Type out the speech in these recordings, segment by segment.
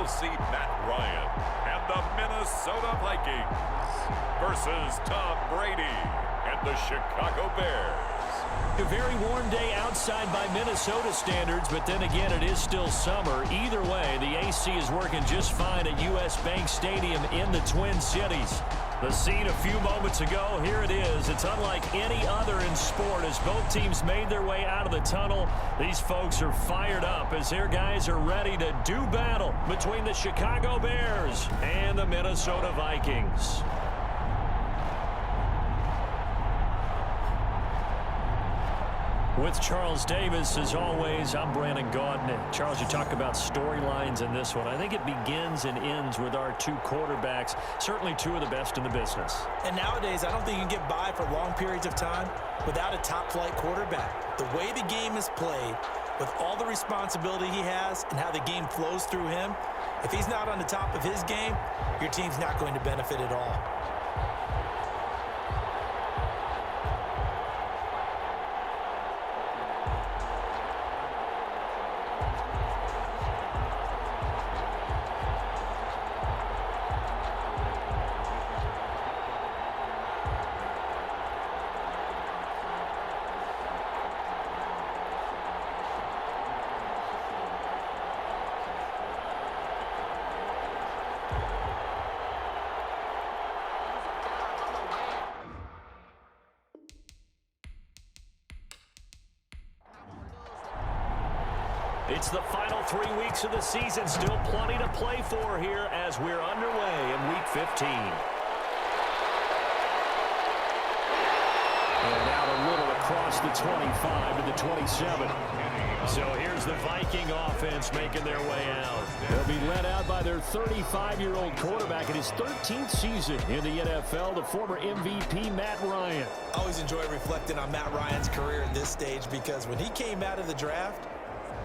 will see Matt Ryan and the Minnesota Vikings versus Tom Brady and the Chicago Bears. A very warm day outside by Minnesota standards, but then again, it is still summer. Either way, the AC is working just fine at U.S. Bank Stadium in the Twin Cities. The scene a few moments ago, here it is. It's unlike any other in sport as both teams made their way out of the tunnel. These folks are fired up as their guys are ready to do battle between the Chicago Bears and the Minnesota Vikings. With Charles Davis, as always, I'm Brandon Gaudin. Charles, you talk about storylines in this one. I think it begins and ends with our two quarterbacks, certainly two of the best in the business. And nowadays, I don't think you can get by for long periods of time without a top-flight quarterback. The way the game is played, with all the responsibility he has and how the game flows through him, if he's not on the top of his game, your team's not going to benefit at all. It's the final 3 weeks of the season. Still plenty to play for here as we're underway in Week 15. And out a little across the 25 to the 27. So here's the Viking offense making their way out. They'll be led out by their 35-year-old quarterback in his 13th season in the NFL, the former MVP, Matt Ryan. I always enjoy reflecting on Matt Ryan's career at this stage because when he came out of the draft,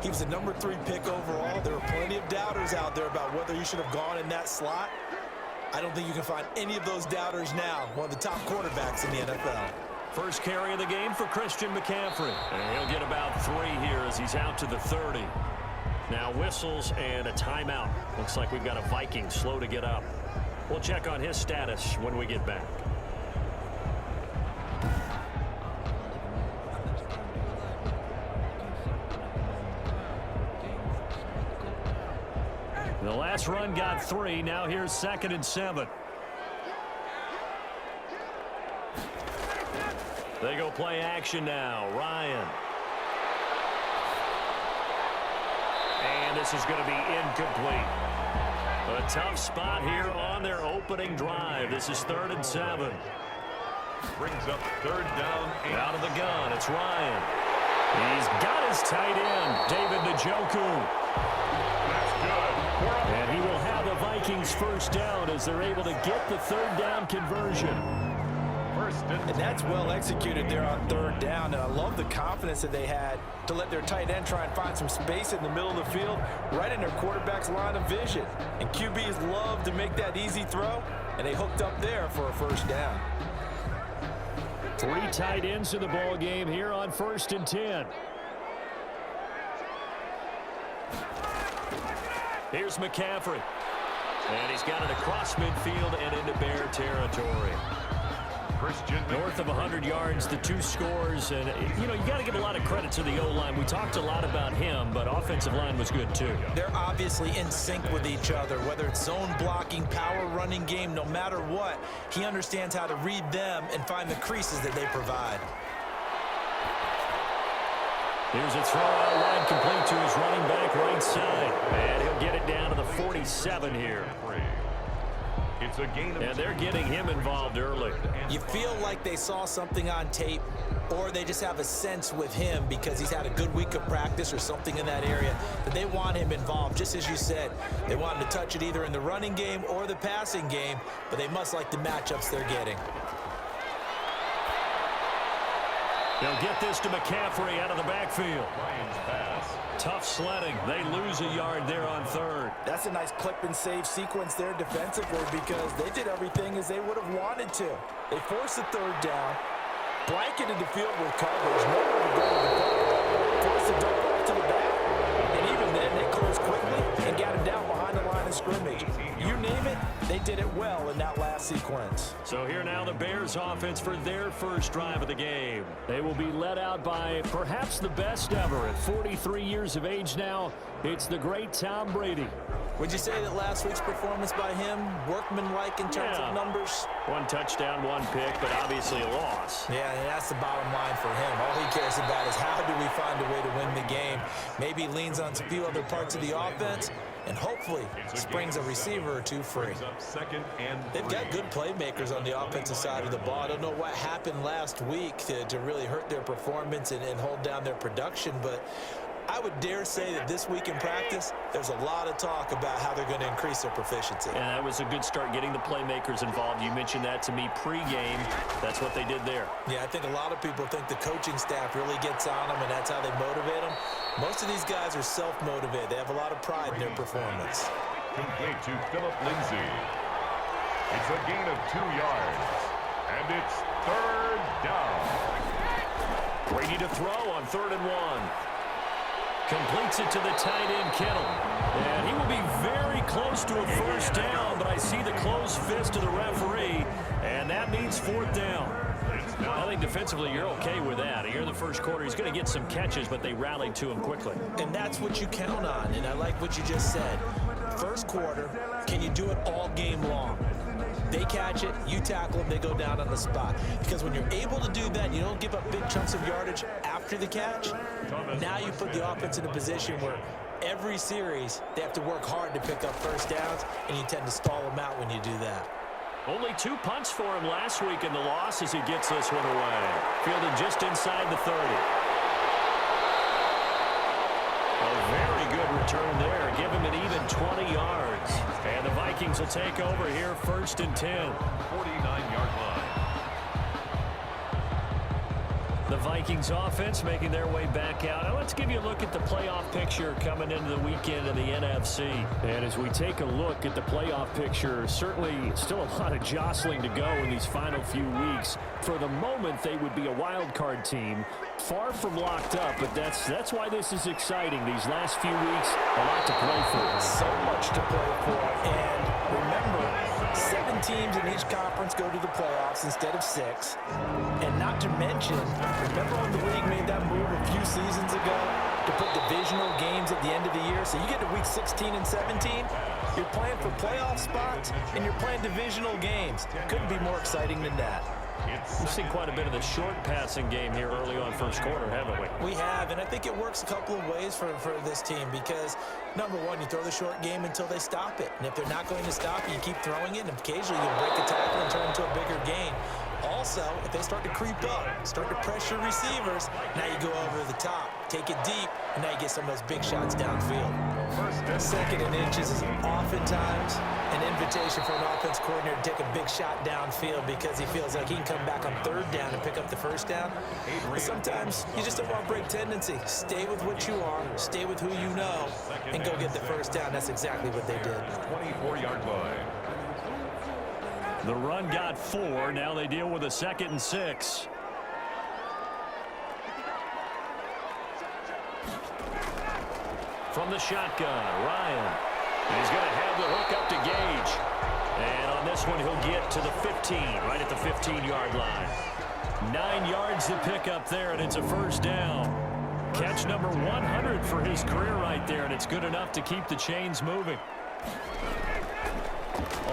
he was the number 3 pick overall. There were plenty of doubters out there about whether he should have gone in that slot. I don't think you can find any of those doubters now. One of the top quarterbacks in the NFL. First carry of the game for Christian McCaffrey. And he'll get about 3 here as he's out to the 30. Now whistles and a timeout. Looks like we've got a Viking slow to get up. We'll check on his status when we get back. The last run got 3. Now here's 2nd and 7. They go play action now. Ryan. And this is going to be incomplete. A tough spot here on their opening drive. This is 3rd and 7. Brings up 3rd down. Out of the gun, it's Ryan. He's got his tight end, David Njoku. That's good. And he will have the Vikings first down as they're able to get the 3rd down conversion. And that's well executed there on 3rd down. And I love the confidence that they had to let their tight end try and find some space in the middle of the field, right in their quarterback's line of vision. And QBs love to make that easy throw, and they hooked up there for a first down. 3 tight ends in the ball game here on 1st and 10. Here's McCaffrey. And he's got it across midfield and into Bear territory. North of 100 yards, the 2 scores. And, you know, you got to give a lot of credit to the O-line. We talked a lot about him, but offensive line was good, too. They're obviously in sync with each other, whether it's zone blocking, power running game, no matter what. He understands how to read them and find the creases that they provide. Here's a throw out wide, complete to his running back right side. And he'll get it down to the 47 here. It's a gain of, and they're getting him involved early. You feel like they saw something on tape, or they just have a sense with him because he's had a good week of practice or something in that area that they want him involved. Just as you said, they want him to touch it either in the running game or the passing game, but they must like the matchups they're getting. They'll get this to McCaffrey out of the backfield. Tough sledding. They lose a yard there on 3rd. That's a nice clip and save sequence there defensively because they did everything as they would have wanted to. They forced the 3rd down, blanketed the field with coverage, nowhere to go with the football, forced the dump off to the back, and even then they closed quickly and got him down behind the line of of scrimmage. You name it, they did it well in that last sequence. So here now the Bears offense for their first drive of the game. They will be led out by perhaps the best ever. At 43 years of age now, it's the great Tom Brady. Would you say that last week's performance by him, workmanlike in terms of numbers? 1 touchdown, 1 pick, but obviously a loss. Yeah, and that's the bottom line for him. All he cares about is how do we find a way to win the game. Maybe leans on a few other parts of the offense, and hopefully springs a receiver or two free. They've got good playmakers on the offensive side of the ball. I don't know what happened last week to really hurt their performance and hold down their production, but I would dare say that this week in practice, there's a lot of talk about how they're going to increase their proficiency. Yeah, that was a good start getting the playmakers involved. You mentioned that to me pregame. That's what they did there. Yeah, I think a lot of people think the coaching staff really gets on them, and that's how they motivate them. Most of these guys are self-motivated. They have a lot of pride in their performance. Complete to Phillip Lindsay. It's a gain of 2 yards, and it's 3rd down. Brady to throw on 3rd and 1. Completes it to the tight end, Kittle. And he will be very close to a first down, but I see the closed fist of the referee, and that means 4th down. I think defensively you're okay with that. Here in the first quarter, he's going to get some catches, but they rallied to him quickly. And that's what you count on, and I like what you just said. First quarter, can you do it all game long? They catch it, you tackle them, they go down on the spot. Because when you're able to do that, you don't give up big chunks of yardage after the catch. Now you put the offense in a position where every series they have to work hard to pick up first downs, and you tend to stall them out when you do that. Only 2 punts for him last week in the loss as he gets this one away. Fielded just inside the 30. A very good return there. Give him an even 20 yards. And the Vikings will take over here 1st and 10. 49-yard line. The Vikings offense making their way back out. Now let's give you a look at the playoff picture coming into the weekend in the NFC. And as we take a look at the playoff picture, certainly still a lot of jostling to go in these final few weeks. For the moment, they would be a wild card team. Far from locked up, but that's why this is exciting. These last few weeks, a lot to play for. So much to play for. And remember, 7 teams in each conference go to the playoffs instead of 6. And not to mention, remember when the league made that move a few seasons ago to put divisional games at the end of the year? So you get to week 16 and 17, you're playing for playoff spots, and you're playing divisional games. Couldn't be more exciting than that. We've seen quite a bit of the short passing game here early on first quarter, haven't we? We have, and I think it works a couple of ways for this team because, number one, you throw the short game until they stop it. And if they're not going to stop it, you keep throwing it, and occasionally you'll break a tackle and turn into a bigger gain. Also, if they start to creep up, start to pressure receivers, now you go over the top, take it deep, and now you get some of those big shots downfield. 2nd and inches is oftentimes an invitation for an offense coordinator to take a big shot downfield because he feels like he can come back on 3rd down and pick up the first down. But sometimes you just don't want to break tendency. Stay with what you are, stay with who you know, and go get the first down. That's exactly what they did. 24-yard line. The run got 4. Now they deal with a 2nd and 6. From the shotgun, Ryan. He's going to have the hook up to Gage. And on this one, he'll get to the 15, right at the 15-yard line. 9 yards to pick up there, and it's a first down. Catch number 100 for his career right there, and it's good enough to keep the chains moving.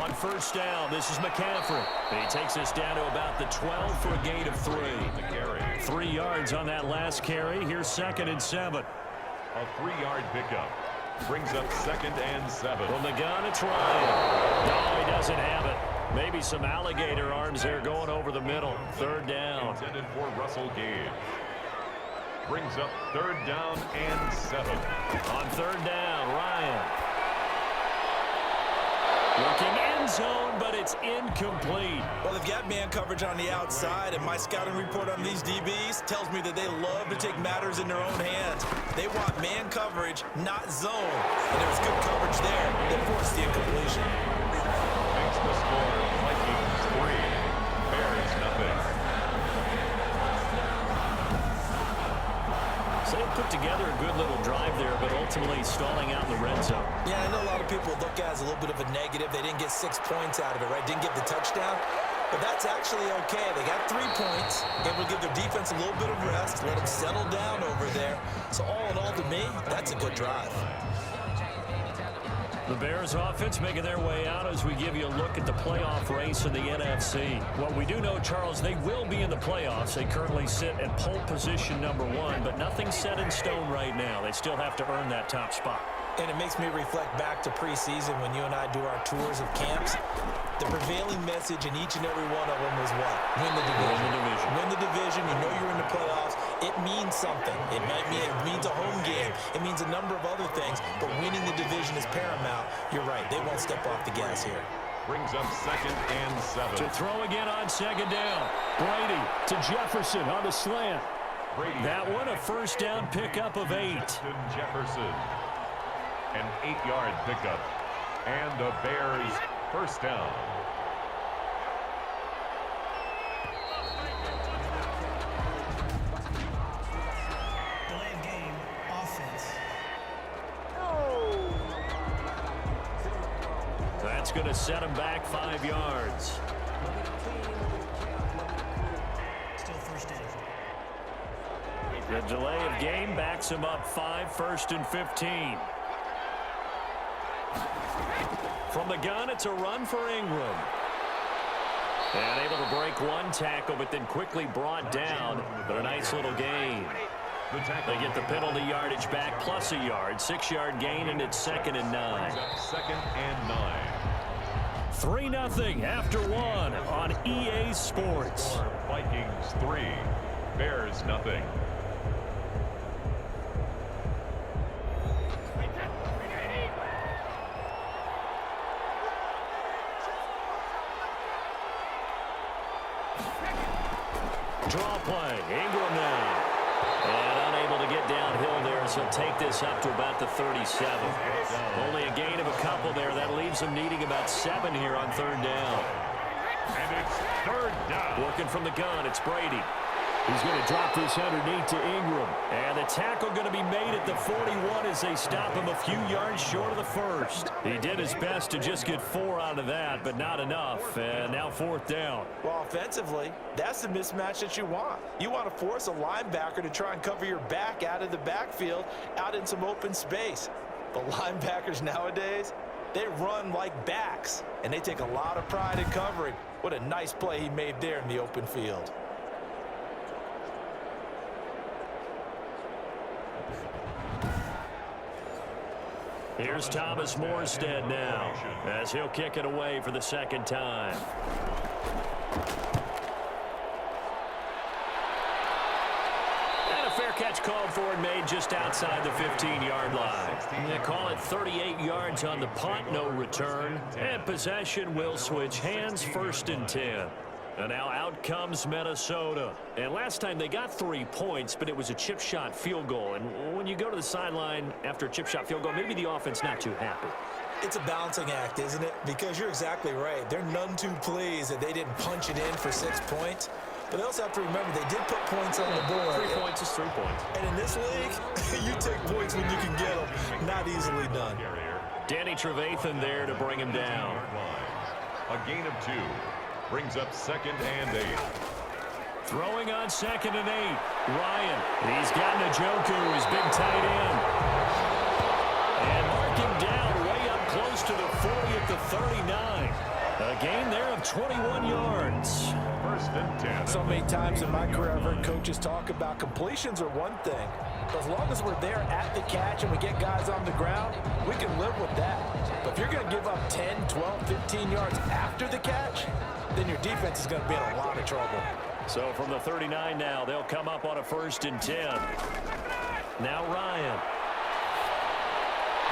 On first down, this is McCaffrey. And he takes us down to about the 12 for a gain of 3. 3 yards on that last carry. Here's 2nd and 7. A 3-yard pickup. Brings up 2nd and 7. From the gun, it's Ryan. No, he doesn't have it. Maybe some alligator arms there going over the middle. 3rd down. Intended for Russell Gage. Brings up 3rd down and 7. On 3rd down, Ryan. Looking end zone, but it's incomplete. Well, they've got man coverage on the outside, and my scouting report on these DBs tells me that they love to take matters in their own hands. They want man coverage, not zone. And there was good coverage there that forced the incompletion. Makes the score Vikings 3, Bears nothing. St. put together a good little drive there, but ultimately stalling out in the red zone. Yeah, I know a lot of people look at it as a little bit of a negative. They didn't get 6 points out of it, right? Didn't get the touchdown. But that's actually okay. They got 3 points. Able to give their defense a little bit of rest, let them settle down over there. So all in all, to me, that's a good drive. The Bears offense making their way out as we give you a look at the playoff race in the NFC. What we do know, Charles, they will be in the playoffs. They currently sit at pole position #1, but nothing's set in stone right now. They still have to earn that top spot. And it makes me reflect back to preseason when you and I do our tours of camps. The prevailing message in each and every one of them was what? Win the division. Win the division. Win the division. You know you're in the playoffs. It means something. It means a home game. It means a number of other things. But winning the division is paramount. You're right. They won't step off the gas here. Brings up 2nd and 7. To throw again on 2nd down. Brady to Jefferson on the slant. Brady. That one a first down pickup of 8. Justin Jefferson. An 8-yard pickup. And the Bears first down. Delay of game, offense. That's going to set him back 5 yards. Still first down. The delay of game backs him up 5, 1st and 15. From the gun, it's a run for Ingram. And able to break one tackle, but then quickly brought down. But a nice little gain. They get the penalty yardage back plus a yard. 6-yard gain, and it's 2nd and 9. 2nd and 9. 3-0 after 1 on EA Sports. Vikings 3. Bears nothing. Draw play. Ingram now. And unable to get downhill there, so he'll take this up to about the 37. Only a gain of a couple there. That leaves him needing about 7 here on 3rd down. And it's 3rd down. Working from the gun, it's Brady. He's going to drop this underneath to Ingram. And the tackle going to be made at the 41 as they stop him a few yards short of the first. He did his best to just get 4 out of that, but not enough. And now 4th down. Well, offensively, that's the mismatch that you want. You want to force a linebacker to try and cover your back out of the backfield, out in some open space. But linebackers nowadays, they run like backs, and they take a lot of pride in covering. What a nice play he made there in the open field. Here's Thomas Morstead now as he'll kick it away for the 2nd time. And a fair catch called for and made just outside the 15-yard line. They call it 38 yards on the punt, no return. And possession will switch hands, 1st and 10. And now out comes Minnesota. And last time they got 3 points, but it was a chip shot field goal. And when you go to the sideline after a chip shot field goal, maybe the offense not too happy. It's a balancing act, isn't it? Because you're exactly right. They're none too pleased that they didn't punch it in for 6 points. But they also have to remember they did put points on the board. 3 points is 3 points. And in this league, you take points when you can get them. Not easily done. Danny Trevathan there to bring him down. A gain of 2. Brings up 2nd and 8. Throwing on 2nd and 8. Ryan. He's got Njoku, his big tight end. And mark him down way up close to the 40 at the 39. A gain there of 21 yards. 1st and 10. So many times in my career I've heard coaches talk about completions are one thing. But as long as we're there at the catch and we get guys on the ground, we can live with that. But if you're going to give up 10, 12, 15 yards after the catch, then your defense is going to be in a lot of trouble. So from the 39 now, they'll come up on a 1st and 10. Now Ryan.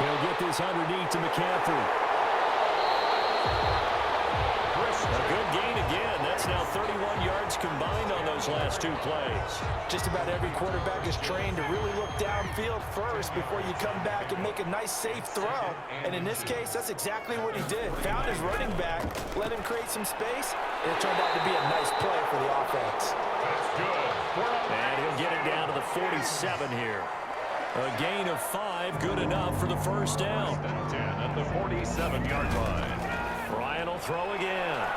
He'll get this underneath to McCaffrey. A good gain again. That's now 31 yards combined on those last 2 plays. Just about every quarterback is trained to really look downfield first before you come back and make a nice, safe throw. And in this case, that's exactly what he did. Found his running back, let him create some space, and it turned out to be a nice play for the offense. That's good. And he'll get it down to the 47 here. A gain of 5, good enough for the first down. 10 at the 47-yard line. Ryan will throw again.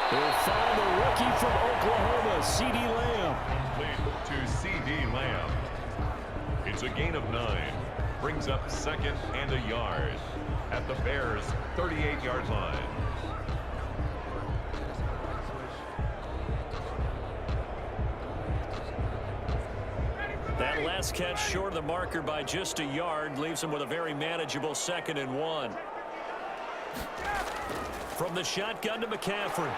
He'll find the rookie from Oklahoma, C.D. Lamb. Complete to C.D. Lamb. It's a gain of 9. Brings up 2nd and a yard at the Bears' 38-yard line. That last catch short of the marker by just a yard leaves him with a very manageable 2nd and 1. From the shotgun to McCaffrey.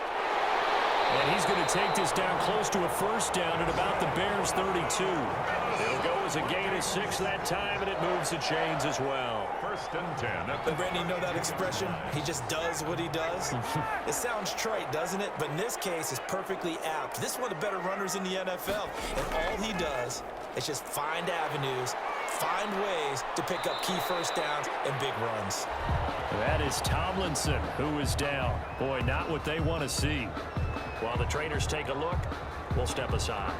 And he's going to take this down close to a first down at about the Bears' 32. It'll go as a gain of 6 that time, and it moves the chains as well. 1st and 10 at the... Brandon, you know that expression? He just does what he does? It sounds trite, doesn't it? But in this case, it's perfectly apt. This is one of the better runners in the NFL, and all he does is just find avenues, find ways to pick up key first downs and big runs. That is Tomlinson, who is down. Boy, not what they want to see. While the trainers take a look, we'll step aside.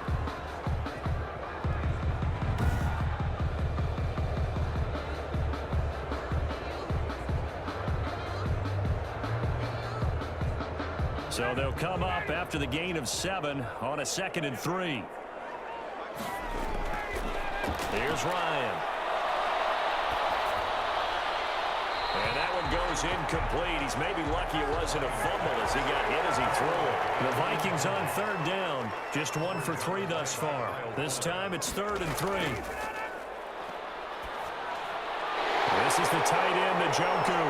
So they'll come up after the gain of 7 on a 2nd and 3. Here's Ryan. And that one goes incomplete. He's maybe lucky it wasn't a fumble as he got hit as he threw it. The Vikings on 3rd down. Just 1 for 3 thus far. This time it's 3rd and 3. This is the tight end, Njoku.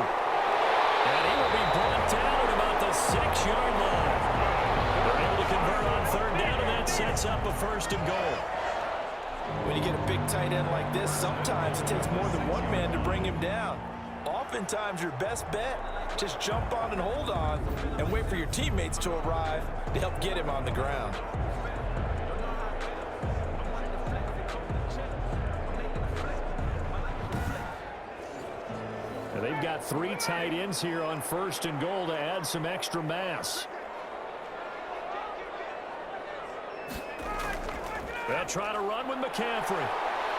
And he will be brought down at about the 6-yard line. They're able to convert on 3rd down, and that sets up a 1st and goal. When you get a big tight end like this, sometimes it takes more than one man to bring him down. Oftentimes, your best bet, just jump on and hold on and wait for your teammates to arrive to help get him on the ground. They've got 3 tight ends here on 1st and goal to add some extra mass. They'll try to run with McCaffrey.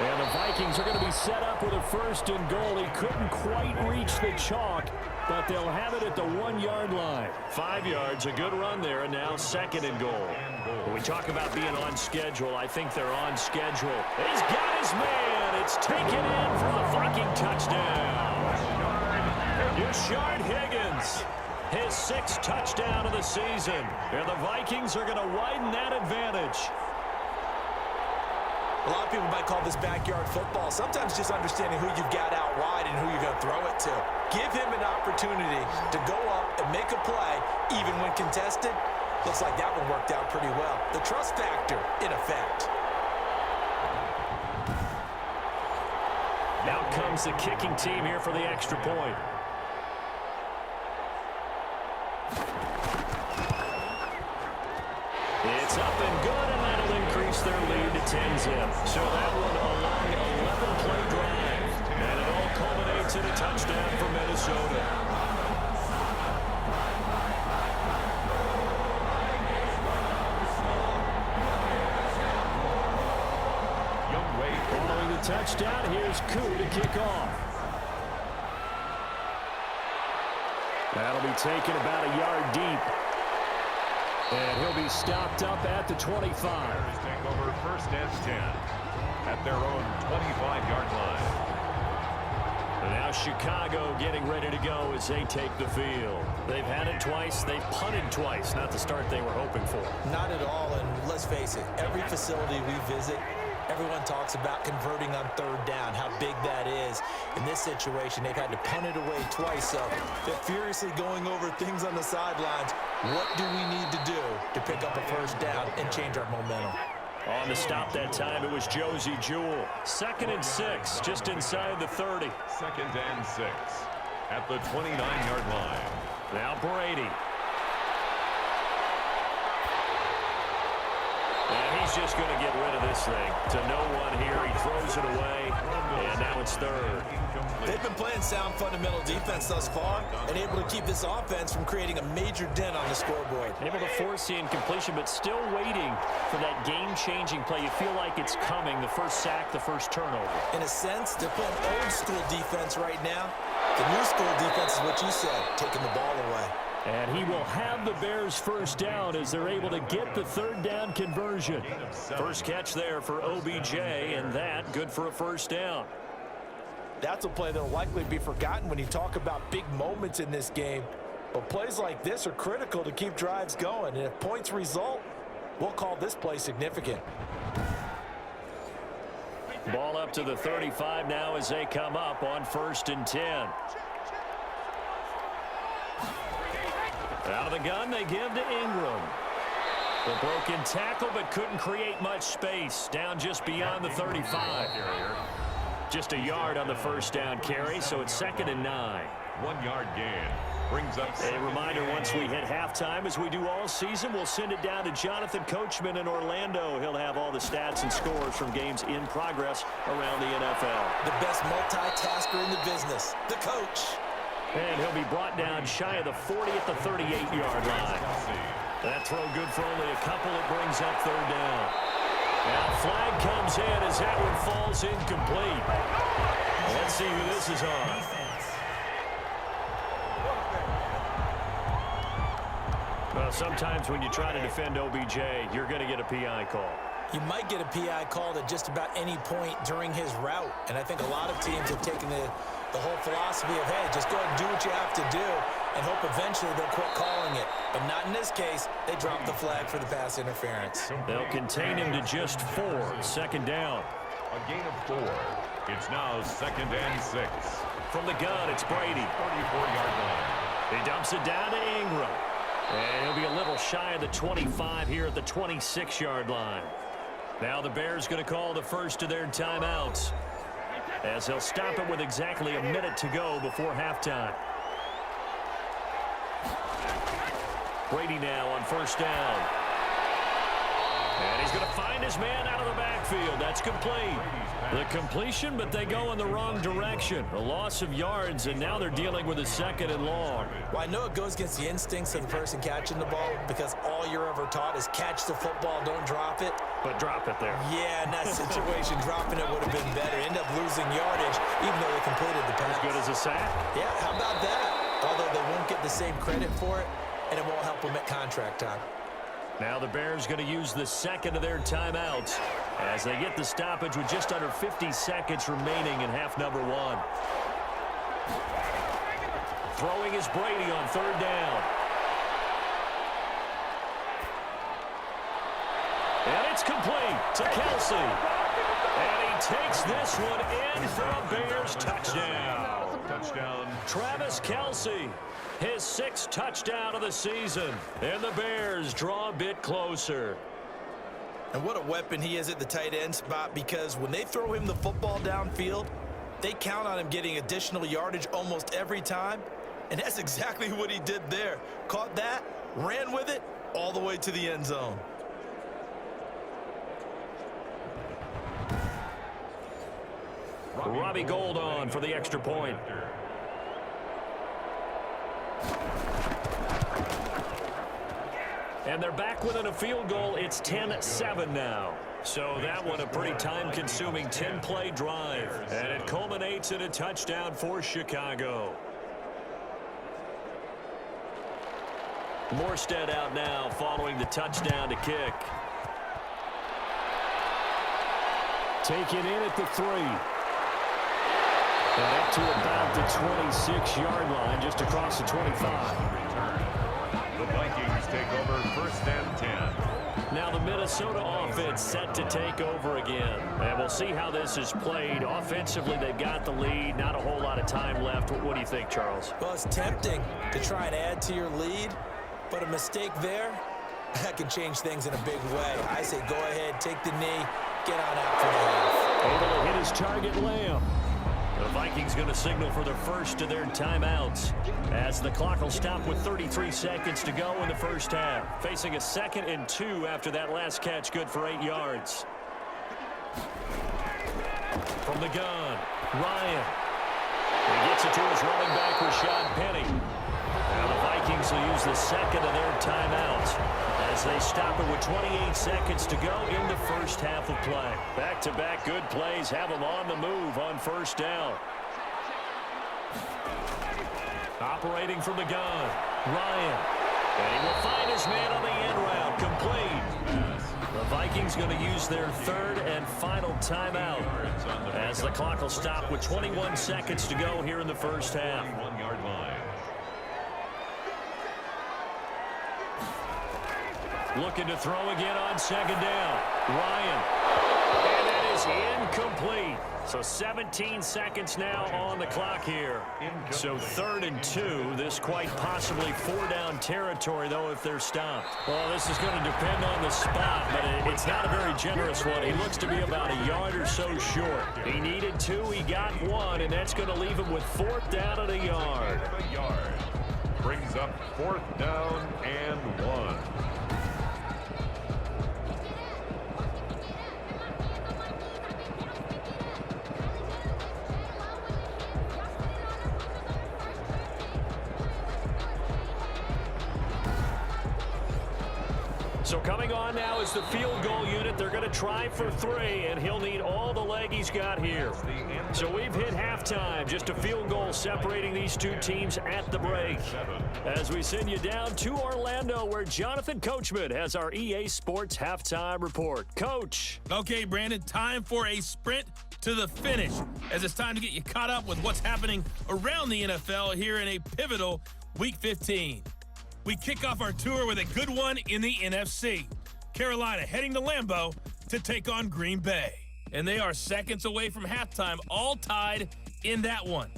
And the Vikings are going to be set up with a 1st and goal. He couldn't quite reach the chalk, but they'll have it at the 1-yard line. 5 yards, a good run there, and now 2nd and goal. When we talk about being on schedule, I think they're on schedule. He's got his man. It's taken in for a Viking touchdown. Rashard Higgins, his 6th touchdown of the season. And the Vikings are going to widen that advantage. A lot of people might call this backyard football. Sometimes just understanding who you've got out wide and who you're going to throw it to. Give him an opportunity to go up and make a play, even when contested. Looks like that one worked out pretty well. The trust factor, in effect. Now comes the kicking team here for the extra point. It's up and good, and that'll increase their lead to 10-zip. So that one a long 11-play drive. And it all culminates in a touchdown for Minnesota. Following the touchdown, here's Koo to kick off. That'll be taken about a yard deep. And he'll be stopped up at the 25. Take over 1st and 10 at their own 25-yard line. And now Chicago getting ready to go as they take the field. They've had it twice. They've punted twice. Not the start they were hoping for. Not at all, and let's face it, every facility we visit, everyone talks about converting on 3rd down, how big that is. In this situation, they've had to punt it away twice, so they're furiously going over things on the sidelines. What do we need to do to pick up a 1st down and change our momentum? On the stop that time, it was Josie Jewell. 2nd and 6, just inside the 30. 2nd and 6 at the 29-yard line. Now Brady. And he's just going to get rid of this thing. To no one here. He throws it away, and now it's third. They've been playing sound fundamental defense thus far and able to keep this offense from creating a major dent on the scoreboard. Able to force the incompletion, but still waiting for that game-changing play. You feel like it's coming, the first sack, the first turnover. In a sense, they're playing old-school defense right now. The new school defense is what you said, taking the ball away. And he will have the Bears first down as they're able to get the third down conversion. First catch there for OBJ, and that good for a first down. That's a play that will likely be forgotten when you talk about big moments in this game. But plays like this are critical to keep drives going. And if points result, we'll call this play significant. Ball up to the 35 now as they come up on 1st and 10. Out of the gun, they give to Ingram. The broken tackle, but couldn't create much space. Down just beyond the 35. Just a yard on the first down carry, so it's 2nd and 9. 1 yard gain. Brings up a reminder, once we hit halftime, as we do all season, we'll send it down to Jonathan Coachman in Orlando. He'll have all the stats and scores from games in progress around the NFL. The best multitasker in the business, the coach. And he'll be brought down shy of the 40 at the 38-yard line. That throw good for only a couple. It brings up 3rd down. Now flag comes in as that one falls incomplete. Let's see who this is on. Well, sometimes when you try to defend OBJ, you're going to get a PI call. You might get a PI called at just about any point during his route. And I think a lot of teams have taken the whole philosophy of, hey, just go ahead and do what you have to do and hope eventually they'll quit calling it. But not in this case. They dropped the flag for the pass interference. They'll contain him to just 4. 2nd down. A gain of 4. It's now 2nd and 6. From the gun, it's Brady. 44-yard line. He dumps it down to Ingram. And he'll be a little shy of the 25 here at the 26-yard line. Now the Bears going to call the first of their timeouts, as they'll stop it with exactly a minute to go before halftime. Brady now on 1st down. And he's going to find his man out of the backfield. That's complete. The completion, but they go in the wrong direction. A loss of yards, and now they're dealing with a 2nd and long. Well, I know it goes against the instincts of the person catching the ball because all you're ever taught is catch the football, don't drop it. But drop it there. Yeah, in that situation, dropping it would have been better. End up losing yardage, even though they completed the pass. As good as a sack? Yeah, how about that? Although they won't get the same credit for it, and it won't help them at contract time. Now the Bears going to use the 2nd of their timeouts as they get the stoppage with just under 50 seconds remaining in half number 1. Throwing is Brady on 3rd down. And it's complete to Kelsey. And he takes this one in for a Bears touchdown. Touchdown. Travis Kelsey, his 6th touchdown of the season. And the Bears draw a bit closer. And what a weapon he is at the tight end spot, because when they throw him the football downfield, they count on him getting additional yardage almost every time. And that's exactly what he did there. Caught that, ran with it, all the way to the end zone. Robbie Gould on for the extra point. And they're back within a field goal. It's 10-7 now. So that one a pretty time-consuming 10-play drive. And it culminates in a touchdown for Chicago. Morstead out now following the touchdown to kick. Take it in at the 3. And up to about the 26-yard line, just across the 25. The Vikings take over 1st and 10. Now the Minnesota offense set to take over again. And we'll see how this is played. Offensively, they've got the lead. Not a whole lot of time left. What do you think, Charles? Well, it's tempting to try and add to your lead, but a mistake there, that can change things in a big way. I say go ahead, take the knee, get on out for the half. Able to hit his target, Lamb. The Vikings going to signal for the first of their timeouts as the clock will stop with 33 seconds to go in the first half. Facing a 2nd and 2 after that last catch, good for 8 yards. From the gun, Ryan. He gets it to his running back, Rashad Penny. Now the Vikings will use the second of their timeouts as they stop it with 28 seconds to go in the first half of play. Back-to-back good plays have them on the move on first down. Operating from the gun, Ryan. And he will find his man on the end route, complete. The Vikings going to use their 3rd and final timeout as the clock will stop with 21 seconds to go here in the first half. 1-yard line. Looking to throw again on 2nd down. Ryan. And that is incomplete. So 17 seconds now on the clock here. So 3rd and 2. This quite possibly 4-down territory, though, if they're stopped. Well, this is going to depend on the spot, but it's not a very generous one. He looks to be about a yard or so short. He needed 2. He got 1, and that's going to leave him with 4th down and a yard. Brings up 4th down and 1. So coming on now is the field goal unit. They're going to try for 3, and he'll need all the leg he's got here. So we've hit halftime. Just a field goal separating these two teams at the break. As we send you down to Orlando, where Jonathan Coachman has our EA Sports halftime report. Coach. Okay, Brandon, time for a sprint to the finish, as it's time to get you caught up with what's happening around the NFL here in a pivotal Week 15. We kick off our tour with a good one in the NFC. Carolina heading to Lambeau to take on Green Bay. And they are seconds away from halftime, all tied in that one.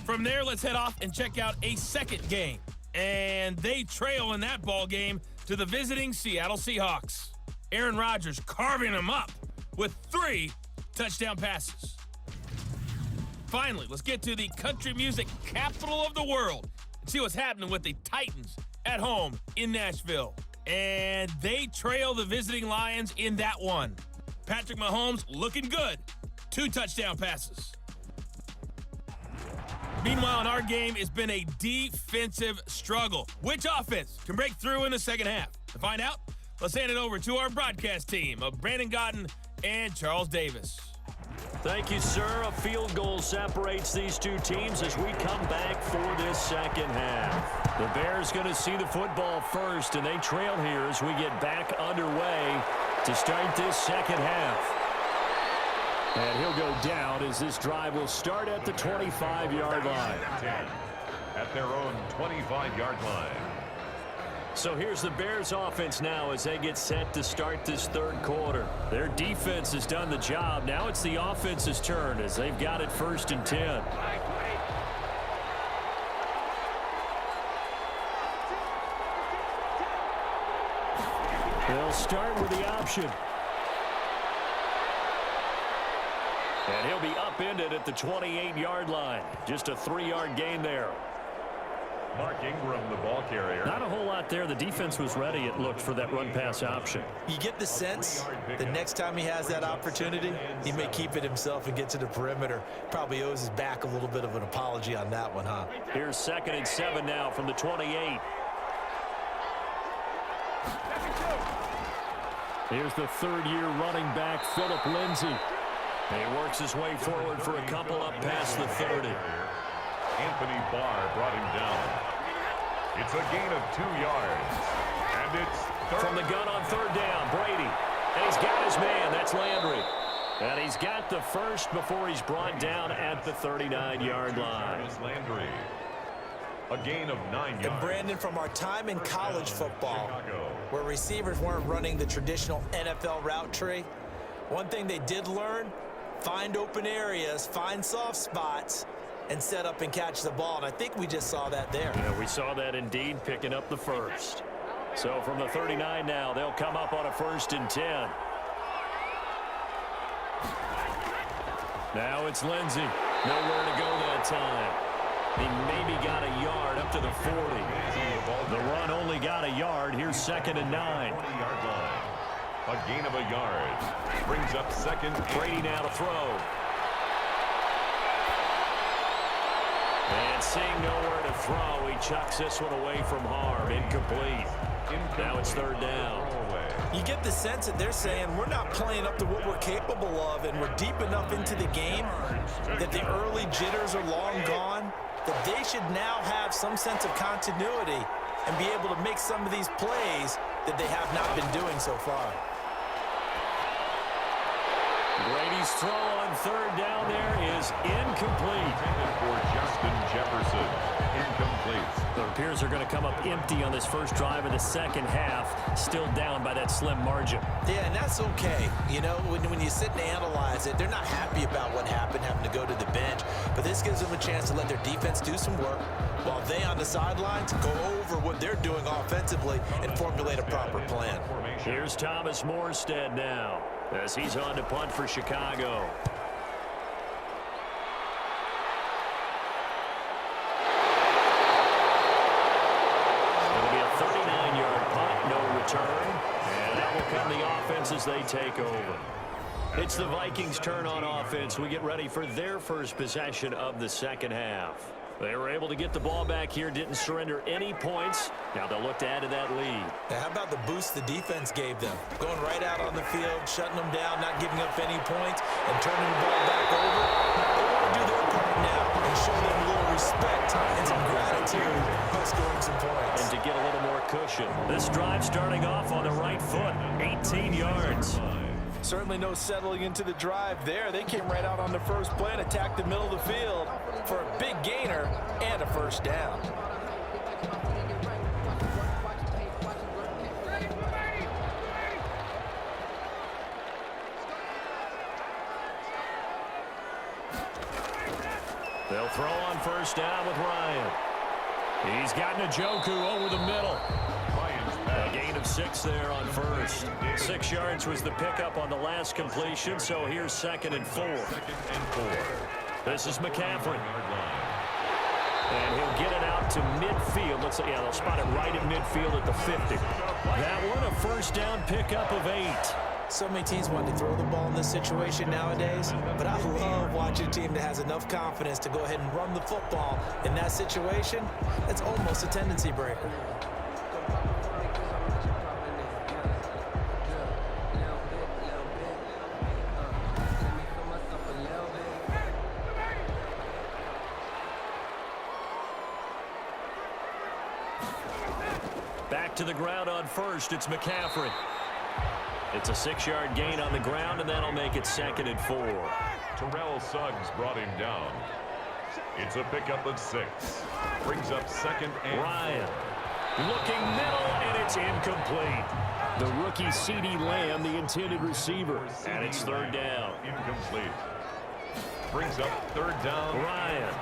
From there, let's head off and check out a second game. And they trail in that ball game to the visiting Seattle Seahawks. Aaron Rodgers carving them up with 3 touchdown passes. Finally, let's get to the country music capital of the world and see what's happening with the Titans at home in Nashville. And they trail the visiting Lions in that one. Patrick Mahomes looking good. 2 touchdown passes. Meanwhile, in our game, it's been a defensive struggle. Which offense can break through in the second half? To find out, let's hand it over to our broadcast team of Brandon Godden and Charles Davis. Thank you, sir. A field goal separates these two teams as we come back for this second half. The Bears going to see the football first, and they trail here as we get back underway to start this second half. And he'll go down as this drive will start at the 25-yard line. At their own 25-yard line. So here's the Bears offense now as they get set to start this third quarter. Their defense has done the job. Now it's the offense's turn as they've got it 1st and 10. They'll start with the option. And he'll be upended at the 28-yard line. Just a 3-yard gain there. Mark Ingram, the ball carrier. Not a whole lot there. The defense was ready, it looked, for that run-pass option. You get the sense the next time he has that opportunity, he may keep it himself and get to the perimeter. Probably owes his back a little bit of an apology on that one, huh? Here's 2nd and 7 now from the 28. Here's the 3rd-year running back, Phillip Lindsay. And he works his way forward for a couple up past the 30. Anthony Barr brought him down. It's a gain of 2 yards. And it's from the gun on 3rd down, Brady. And he's got his man. That's Landry. And he's got the first before he's brought down at the 39-yard line. Landry. A gain of 9 yards. And Brandon, from our time in college football, where receivers weren't running the traditional NFL route tree, one thing they did learn, find open areas, find soft spots, and set up and catch the ball. And I think we just saw that there. Yeah, we saw that indeed, picking up the first. So from the 39 now, they'll come up on a 1st and 10. Now it's Lindsey. Nowhere to go that time. He maybe got a yard up to the 40. The run only got a yard. Here's 2nd and 9. 20-yard line. A gain of a yard. Brings up 2nd. Brady now to throw. And seeing nowhere to throw, he chucks this one away from harm. Incomplete. Now it's 3rd down. You get the sense that they're saying we're not playing up to what we're capable of, and we're deep enough into the game that the early jitters are long gone, that they should now have some sense of continuity and be able to make some of these plays that they have not been doing so far. Brady's throw on 3rd down there is incomplete. For Justin Jefferson. Incomplete. It appears they're going to come up empty on this first drive of the second half, still down by that slim margin. Yeah, and that's okay. You know, when you sit and analyze it, they're not happy about what happened, having to go to the bench. But this gives them a chance to let their defense do some work while they on the sidelines go over what they're doing offensively and formulate a proper plan. Here's Thomas Morstead now as he's on to punt for Chicago. Turn, and that will come the offense as they take over. It's the Vikings' turn on offense. We get ready for their first possession of the second half. They were able to get the ball back here, didn't surrender any points. Now they'll look to add to that lead. Now, how about the boost the defense gave them? Going right out on the field, shutting them down, not giving up any points, and turning the ball back over. They want to do their part now and show them a little respect and some gratitude by scoring some points. And to get a little more cushion. This drive starting off on the right foot, 18 yards. Certainly no settling into the drive there. They came right out on the first play and attacked the middle of the field for a big gainer and a first down. They'll throw on first down with Ryan. He's got Njoku over the middle. A gain of 6 there on first. 6 yards was the pickup on the last completion, so here's 2nd and 4. This is McCaffrey. And he'll get it out to midfield. Let's say, yeah, they'll spot it right at midfield at the 50. That one a first down pickup of 8. So many teams want to throw the ball in this situation nowadays, but I love watching a team that has enough confidence to go ahead and run the football in that situation. That's almost a tendency breaker. Back to the ground on first, it's McCaffrey. It's a 6-yard gain on the ground, and that'll make it 2nd and 4. Terrell Suggs brought him down. It's a pickup of 6. Brings up 2nd and Ryan looking middle, and it's incomplete. The rookie CeeDee Lamb, the intended receiver, and it's 3rd down. Incomplete. Brings up 3rd down. Ryan.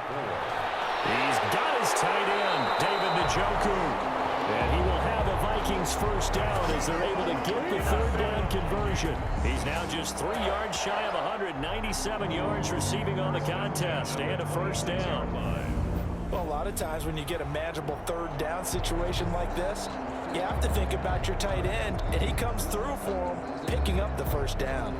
He's got his tight end, David Njoku. And he will have a Vikings first down as they're able to get the 3rd down conversion. He's now just 3 yards shy of 197 yards receiving on the contest and a first down. Well, a lot of times when you get a manageable 3rd down situation like this, you have to think about your tight end, and he comes through for him, picking up the first down.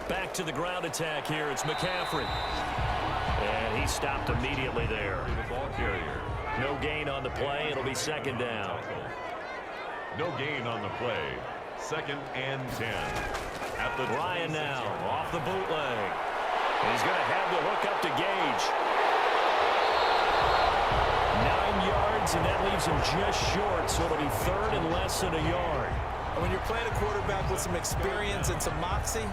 Back to the ground attack here. It's McCaffrey. And he stopped immediately there. The ball carrier. No gain on the play. It'll be 2nd down. No gain on the play. 2nd and 10. At the Ryan now off the bootleg. He's going to have the hook up to Gage. 9 yards, and that leaves him just short, so it'll be 3rd and less than a yard. When you're playing a quarterback with some experience and some moxie,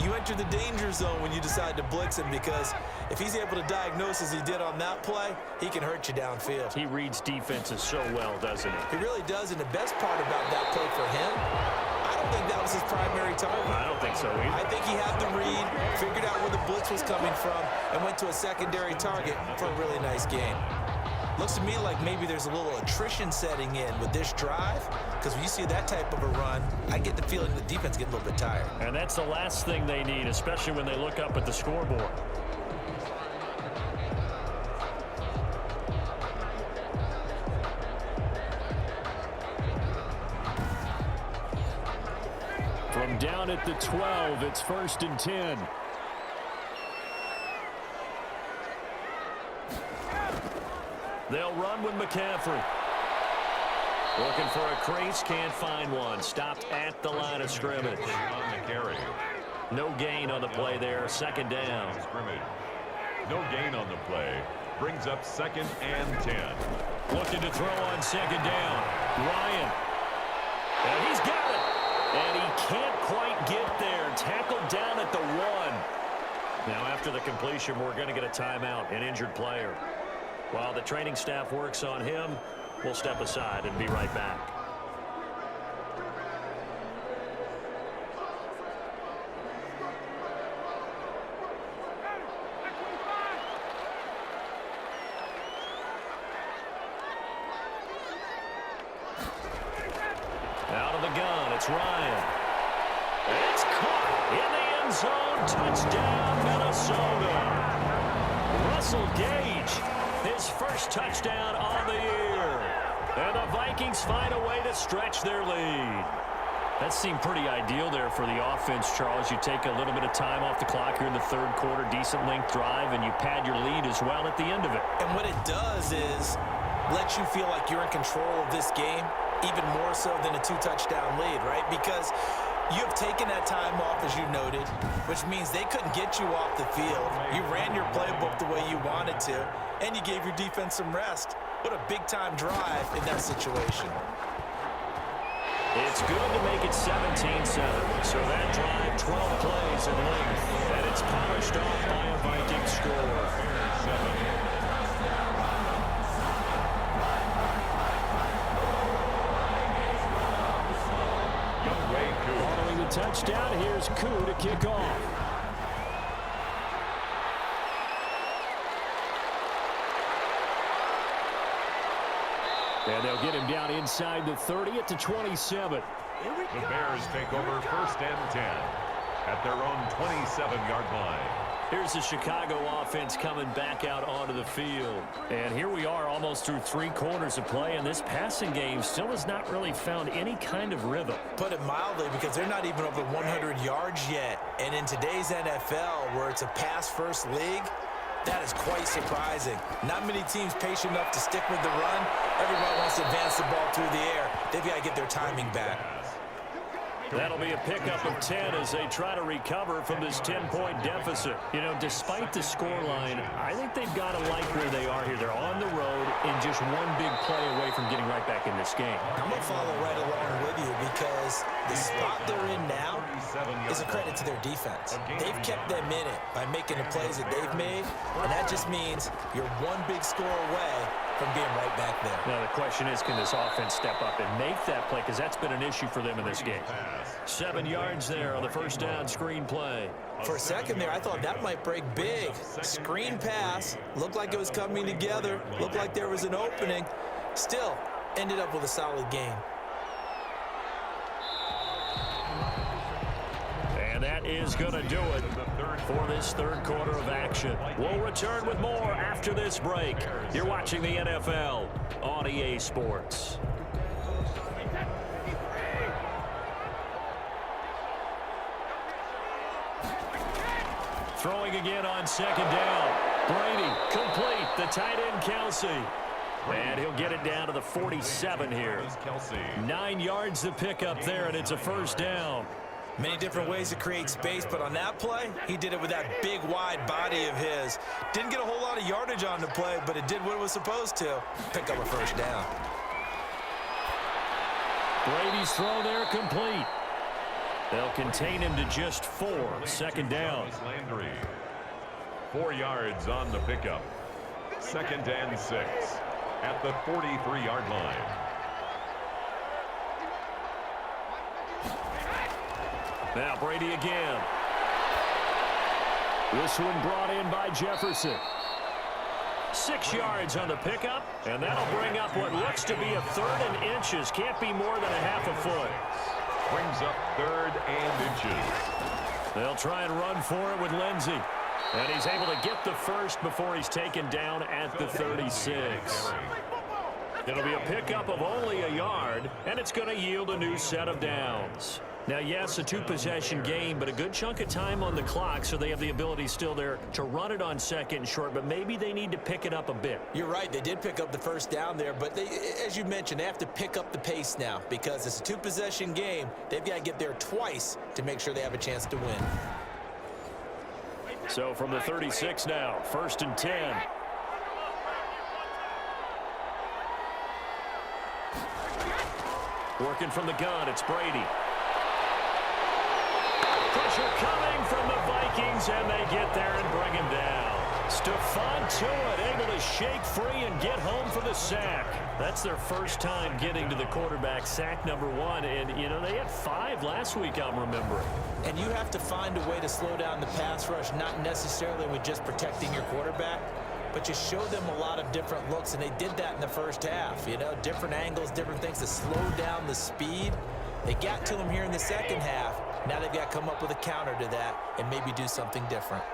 you enter the danger zone when you decide to blitz him, because if he's able to diagnose as he did on that play, he can hurt you downfield. He reads defenses so well, doesn't he? He really does, and the best part about that play for him, I don't think that was his primary target. I don't think so either. I think he had the read, figured out where the blitz was coming from, and went to a secondary target for a really nice gain. Looks to me like maybe there's a little attrition setting in with this drive, because when you see that type of a run, I get the feeling the defense getting a little bit tired. And that's the last thing they need, especially when they look up at the scoreboard. From down at the 12, it's 1st and 10. They'll run with McCaffrey. Looking for a crease, can't find one. Stopped at the line of scrimmage. On the carry. No gain on the play there, 2nd down. No gain on the play. Brings up 2nd and 10. Looking to throw on 2nd down. Ryan. And he's got it. And he can't quite get there. Tackled down at the 1. Now after the completion, we're going to get a timeout, an injured player. While the training staff works on him, we'll step aside and be right back. Out of the gun, it's Ryan. It's caught in the end zone. Touchdown, Minnesota. Russell Gage, his first touchdown on the year. And the Vikings find a way to stretch their lead. That seemed pretty ideal there for the offense, Charles. You take a little bit of time off the clock here in the 3rd quarter, decent length drive, and you pad your lead as well at the end of it. And what it does is let you feel like you're in control of this game, even more so than a 2-touchdown lead, right? Because you have taken that time off, as you noted, which means they couldn't get you off the field. You ran your playbook the way you wanted to, and you gave your defense some rest. What a big-time drive in that situation. It's good to make it 17-7. So that drive, 12 plays in length, and it's polished off by a Viking score. 7. Following the touchdown, here's Koo to kick off. And they'll get him down inside the 30 at the 27. The Bears take over 1st and 10 at their own 27-yard line. Here's the Chicago offense coming back out onto the field. And here we are almost through 3 quarters of play, and this passing game still has not really found any kind of rhythm. Put it mildly, because they're not even over 100 yards yet. And in today's NFL, where it's a pass-first league, that is quite surprising. Not many teams patient enough to stick with the run. Everybody wants to advance the ball through the air. They've got to get their timing back. That'll be a pickup of 10 as they try to recover from this 10-point deficit. You know, despite the scoreline, I think they've got to like where they are here. They're on the road and just one big play away from getting right back in this game. I'm going to follow right along with you, because the spot they're in now is a credit to their defense. They've kept them in it by making the plays that they've made, and that just means you're one big score away from being right back there. Now the question is, can this offense step up and make that play? Because that's been an issue for them in this game. 7 yards there on the 1st down screen play. For a second there, I thought that might break big. Screen pass. Looked like it was coming together. Looked like there was an opening. Still, ended up with a solid gain. And that is going to do it for this 3rd quarter of action. We'll return with more after this break. You're watching the NFL on EA Sports. Throwing again on 2nd down. Brady, complete. The tight end, Kelsey. And he'll get it down to the 47 here. 9 yards to pick up there, and it's a 1st down. Many different ways to create space, but on that play, he did it with that big, wide body of his. Didn't get a whole lot of yardage on the play, but it did what it was supposed to. Pick up a 1st down. Brady's throw there complete. They'll contain him to just 4. 2nd down. Landry. 4 yards on the pickup. 2nd and 6 at the 43-yard line. Now Brady again. This one brought in by Jefferson. 6 yards on the pickup, and that'll bring up what looks to be a 3rd and inches. Can't be more than a half a foot. Brings up 3rd and inches. They'll try and run for it with Lindsey. And he's able to get the first before he's taken down at the 36. It'll be a pickup of only a yard, and it's going to yield a new set of downs. Now, yes, a 2-possession game, but a good chunk of time on the clock, so they have the ability still there to run it on 2nd and short, but maybe they need to pick it up a bit. You're right. They did pick up the first down there, but they, as you mentioned, they have to pick up the pace now because it's a 2-possession game. They've got to get there twice to make sure they have a chance to win. So from the 36 now, 1st and 10. Working from the gun, it's Brady. Pressure coming from the Vikings, and they get there and bring him down. Stephon Tuitt able to shake free and get home for the sack. That's their first time getting to the quarterback, sack number 1. And, you know, they had 5 last week, I'm remembering. And you have to find a way to slow down the pass rush, not necessarily with just protecting your quarterback, but you show them a lot of different looks, and they did that in the first half. You know, different angles, different things to slow down the speed. They got to him here in the second half. Now they've got to come up with a counter to that and maybe do something different.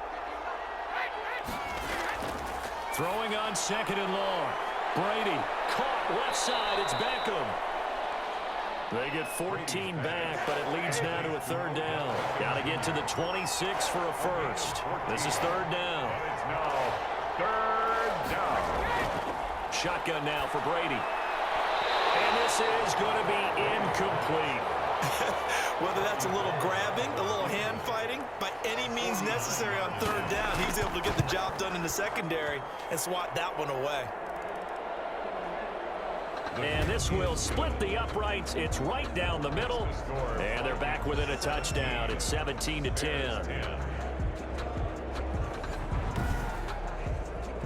Throwing on 2nd and long. Brady caught left side. It's Beckham. They get 14 back, but it leads now to a 3rd down. Got to get to the 26 for a first. This is 3rd down. It's now 3rd down. Shotgun now for Brady. And this is going to be incomplete. Whether that's a little grabbing, a little hand fighting, by any means necessary on 3rd down, he's able to get the job done in the secondary and swat that one away. And this will split the uprights. It's right down the middle. And they're back within a touchdown. It's 17-10.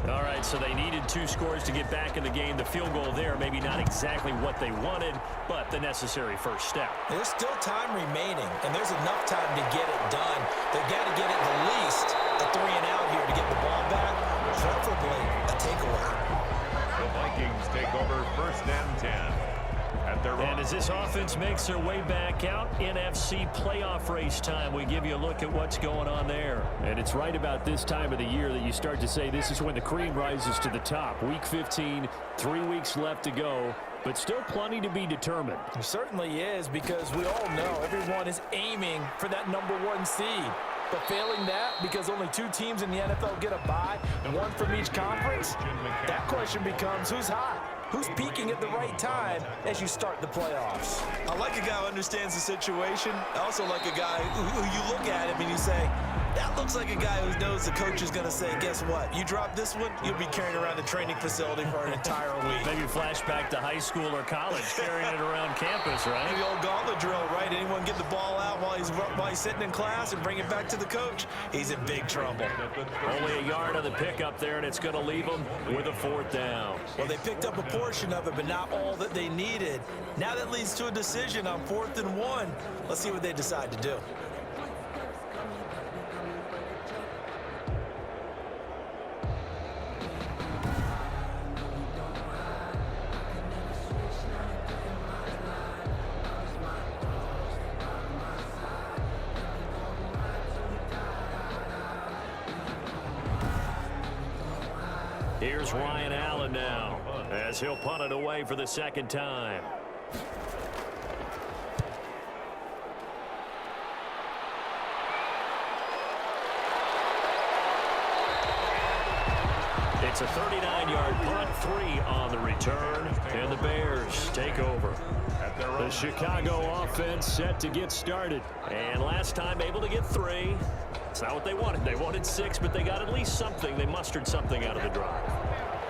All right, so they needed 2 scores to get back in the game. The field goal there, maybe not exactly what they wanted, but the necessary first step. There's still time remaining, and there's enough time to get it done. They've got to get it at least a 3 and out here to get the ball back, preferably a takeaway. The Vikings take over 1st and 10. And as this offense makes their way back out, NFC playoff race time, we give you a look at what's going on there. And it's right about this time of the year that you start to say this is when the cream rises to the top. Week 15, 3 weeks left to go, but still plenty to be determined. It certainly is, because we all know everyone is aiming for that number 1 seed. But failing that, because only 2 teams in the NFL get a bye, 1 from each conference, that question becomes who's hot? Who's peaking at the right time as you start the playoffs? I like a guy who understands the situation. I also like a guy who you look at him and you say, that looks like a guy who knows the coach is going to say, guess what? You drop this one, you'll be carrying around the training facility for an entire week. Maybe flashback to high school or college, carrying it around campus, right? The old gauntlet drill, right? Anyone get the ball out while he's sitting in class and bring it back to the coach? He's in big trouble. Only a yard on the pickup there, and it's going to leave them with a 4th down. Well, they picked up a portion of it, but not all that they needed. Now that leads to a decision on 4th and 1. Let's see what they decide to do. Here's Ryan Allen now, as he'll punt it away for the 2nd time. It's a 39-yard punt, 3 on the return, and the Bears take over. The Chicago offense set to get started, and last time able to get 3. It's not what they wanted. They wanted 6, but they got at least something. They mustered something out of the drive.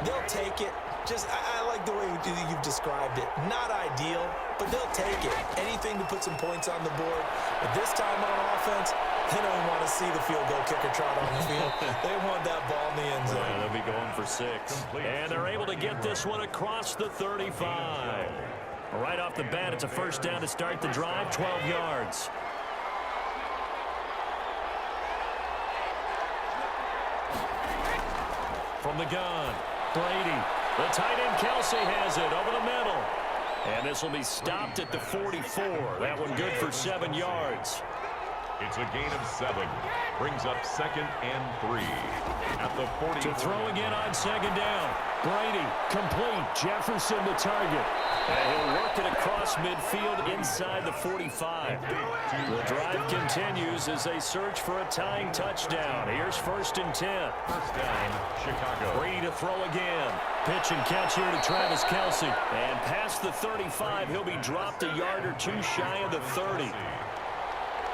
They'll take it. Just, I like the way you've described it. Not ideal, but they'll take it. Anything to put some points on the board. But this time on offense, they don't want to see the field goal kicker trot on the field. They want that ball in the end zone. Yeah, they'll be going for 6. And they're able to get this one across the 35. Right off the bat, it's a 1st down to start the drive, 12 yards. From the gun, Brady. The tight end Kelsey has it over the middle. And this will be stopped at the 44. That one good for 7 yards. It's a gain of 7. Brings up 2nd and 3 at the 40. To throw again on 2nd down. Brady, complete. Jefferson the target. And he'll work it across midfield inside the 45. The drive continues as they search for a tying touchdown. Here's 1st and 10. 1st down, Chicago. Brady to throw again. Pitch and catch here to Travis Kelsey. And past the 35, he'll be dropped a yard or 2 shy of the 30.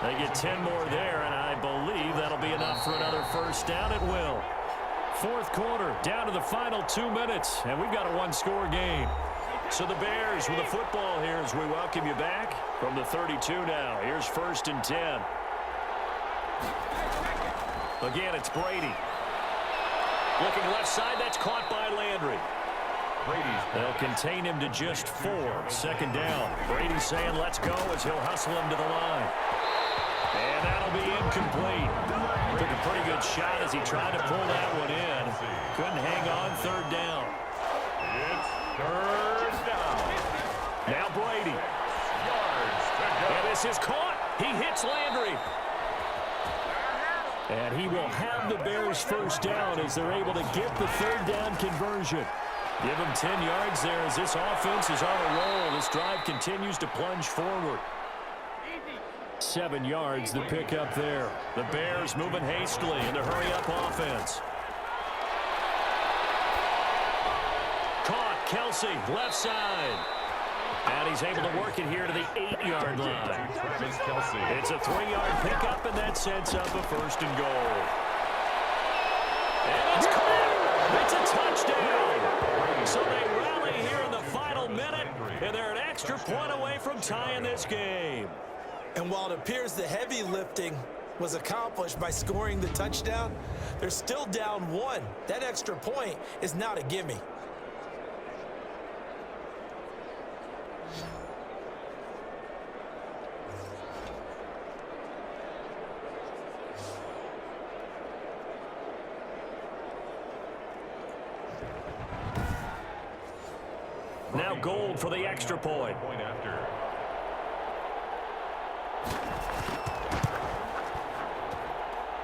They get 10 more there, and I believe that'll be enough for another 1st down. It will. 4th quarter, down to the final 2 minutes, and we've got a 1-score game. So the Bears with the football here as we welcome you back from the 32 now. Here's 1st and 10. Again, it's Brady. Looking left side, that's caught by Landry. They'll contain him to just 4. 2nd down. Brady saying let's go as he'll hustle him to the line. And that'll be incomplete. Took a pretty good shot as he tried to pull that one in. Couldn't hang on. 3rd down. It's 3rd down. Now Brady. Yards to go. And this is caught. He hits Landry. And he will have the Bears 1st down as they're able to get the 3rd down conversion. Give him 10 yards there as this offense is on a roll. This drive continues to plunge forward. 7 yards the pick up there. The Bears moving hastily in the hurry-up offense. Caught. Kelsey, left side. And he's able to work it here to the 8-yard line. Travis Kelsey. It's a 3-yard pickup, and that sets up a 1st and goal. And it's caught. It's a touchdown. So they rally here in the final minute, and they're an extra point away from tying this game. And while it appears the heavy lifting was accomplished by scoring the touchdown, they're still down 1. That extra point is not a gimme. Now Gold for the extra point. Point after.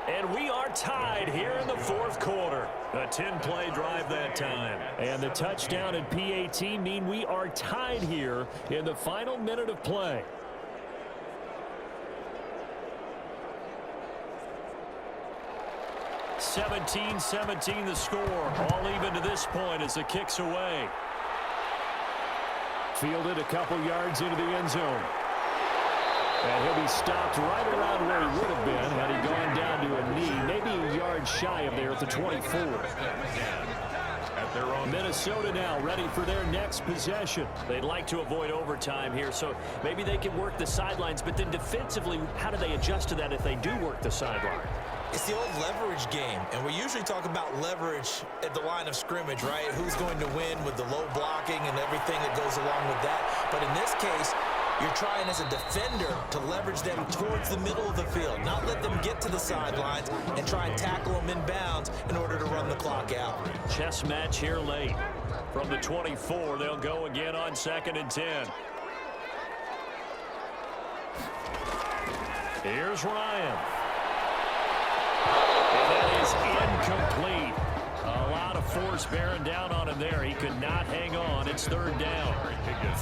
And we are tied here in the 4th quarter. A 10-play drive that time. And the touchdown and PAT mean we are tied here in the final minute of play. (17-17) the score. All even to this point as the kick's away. Fielded a couple yards into the end zone. And he'll be stopped right around where he would have been had he gone down to a knee, maybe a yard shy of there at the 24. Minnesota now ready for their next possession. They'd like to avoid overtime here, so maybe they can work the sidelines, but then defensively, how do they adjust to that if they do work the sideline? It's the old leverage game, and we usually talk about leverage at the line of scrimmage, right? Who's going to win with the low blocking and everything that goes along with that. But in this case, you're trying as a defender to leverage them towards the middle of the field, not let them get to the sidelines and try and tackle them in bounds in order to run the clock out. Chess match here late. From the 24, they'll go again on 2nd and 10. Here's Ryan. And that is incomplete. A lot of force bearing down on him there. He could not hang on. It's 3rd down.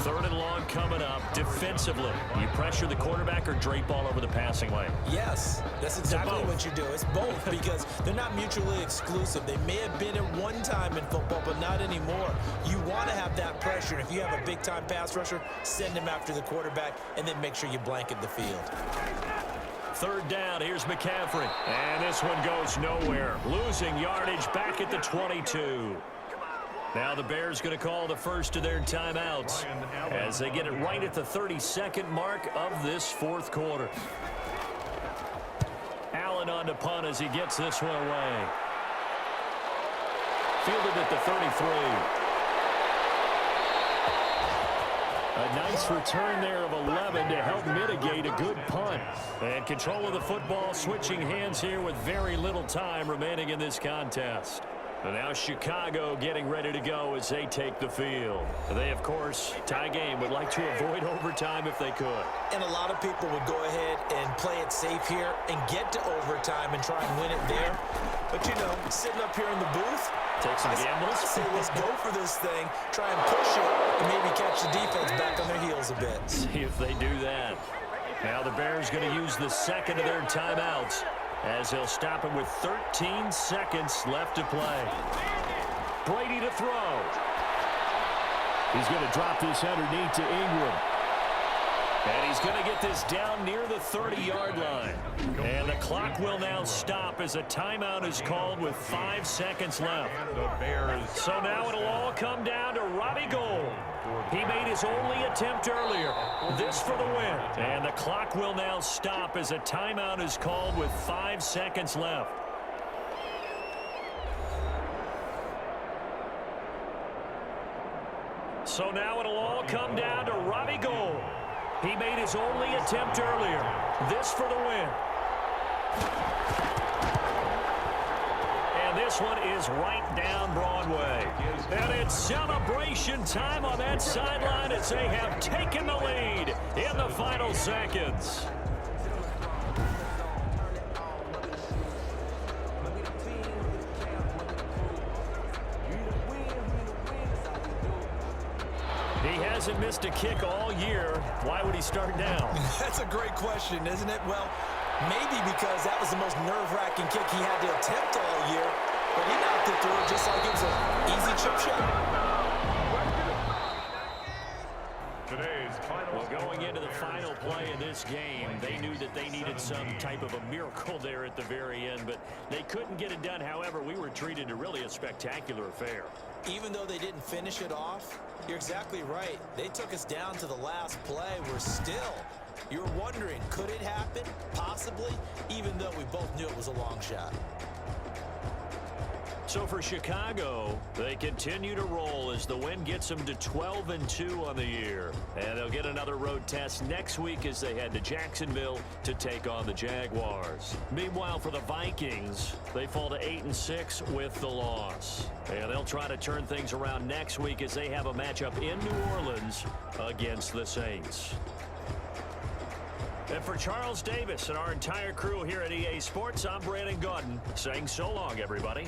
3rd and long coming up. Defensively, you pressure the quarterback or drape all over the passing lane? Yes, that's exactly what you do. It's both because they're not mutually exclusive. They may have been at one time in football, but not anymore. You want to have that pressure. If you have a big-time pass rusher, send him after the quarterback and then make sure you blanket the field. 3rd down, here's McCaffrey. And this one goes nowhere. Losing yardage back at the 22. Now the Bears going to call the first of their timeouts as they get it right at the 32nd mark of this 4th quarter. Allen on to punt as he gets this one away. Fielded at the 33. A nice return there of 11 to help mitigate a good punt. And control of the football switching hands here with very little time remaining in this contest. And now Chicago getting ready to go as they take the field. They, of course, tie game, would like to avoid overtime if they could. And a lot of people would go ahead and play it safe here and get to overtime and try and win it there. But, you know, sitting up here in the booth, take some gambles. I say let's go for this thing, try and push it, and maybe catch the defense back on their heels a bit. See if they do that. Now the Bears going to use the second of their timeouts, as they'll stop it with 13 seconds left to play. Brady to throw. He's going to drop this underneath to Ingram. And he's going to get this down near the 30-yard line. And the clock will now stop as a timeout is called with 5 seconds left. So now it'll all come down to Robbie Gould. He made his only attempt earlier. This for the win. And the clock will now stop as a timeout is called with 5 seconds left. So now it'll all come down to Robbie Gould. He made his only attempt earlier. This for the win. And this one is right down Broadway. And it's celebration time on that sideline as they have taken the lead in the final seconds. He hasn't missed a kick all year. Why would he start now? That's a great question, isn't it? Well, maybe because that was the most nerve-wracking kick he had to attempt all year, but he knocked it through just like it was an easy chip shot. Well, going into the final play of this game, they knew that they needed some type of a miracle there at the very end, but they couldn't get it done. However, we were treated to really a spectacular affair. Even though they didn't finish it off, you're exactly right. They took us down to the last play. You're wondering, could it happen? Possibly, even though we both knew it was a long shot. So for Chicago, they continue to roll as the win gets them to 12-2 on the year. And they'll get another road test next week as they head to Jacksonville to take on the Jaguars. Meanwhile, for the Vikings, they fall to 8-6 with the loss. And they'll try to turn things around next week as they have a matchup in New Orleans against the Saints. And for Charles Davis and our entire crew here at EA Sports, I'm Brandon Gaudin saying so long, everybody.